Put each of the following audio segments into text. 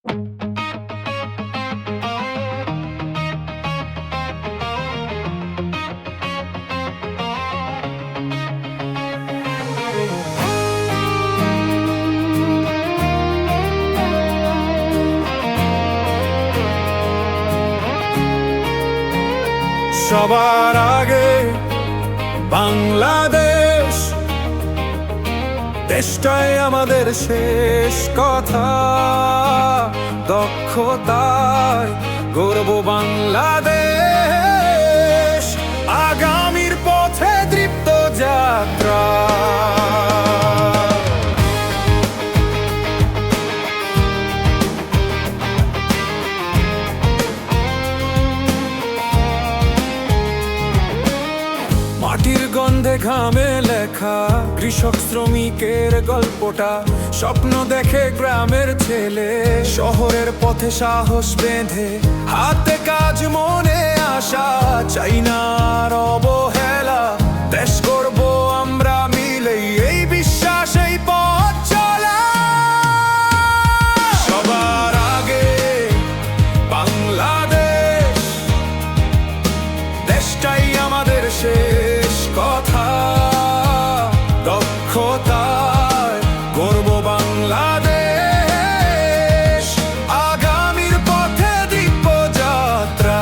সবার আগে বাংলাদেশ, দেশটাই আমাদের শেষ কথা। দক্ষতায় গর্ব বাংলাদেশ, আগামীর পথে দীপ্ত যাত্রা। মাটির গন্ধে ঘামে লেখা কৃষক শ্রমিকের গল্পটা, স্বপ্ন দেখে গ্রামের ছেলে শহরের পথে সাহস বেঁধে, হাতে কাজ মনে আশা, চাই না আর অবহেলা। দেশ করব আমরা মিলেই, এই বিশ্বাস এই পথ চলা। সবার আগে বাংলাদেশ, দেশটাই আমাদের শেষ কথা। দক্ষতায় গর্ব বাংলাদেশ, আগামীর পথে দীপ্ত যাত্রা।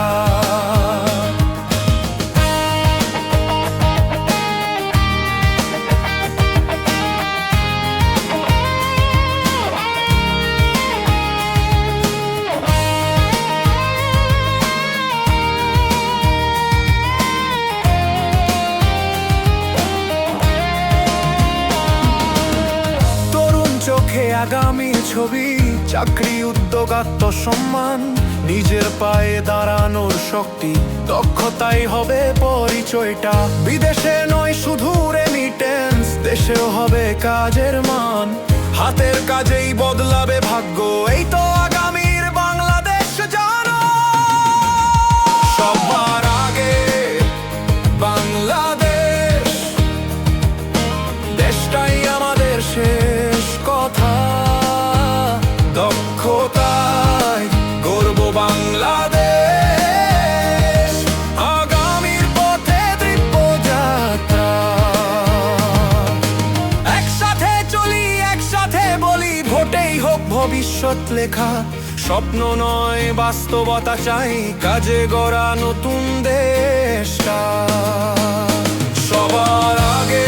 চোখে আগামীর ছবি, চাকরি, উদ্যোগ, আত্মসম্মান, নিজের পায়ে দাঁড়ানোর শক্তি। দক্ষতাই হবে পরিচয়টা, বিদেশে নয় শুধু রেমিটেন্স, দেশেও হবে কাজের মান। হাতের কাজেই বদলাবে ভাগ্য, এই তো আগামীর বাংলাদেশ জানো। সবার আগে বাংলাদেশ, দেশটাই আমাদের শেষ কথা। দক্ষতায় গর্ব বাংলাদেশ, আগামীর পথে দীপ্ত যাত্রা। একসাথে চলি, একসাথে বলি, ভোটেই হোক ভবিষ্যৎ লেখা। স্বপ্ন নয় বাস্তবতা চাই, কাজে গড়া নতুন দেশটা। সবার আগে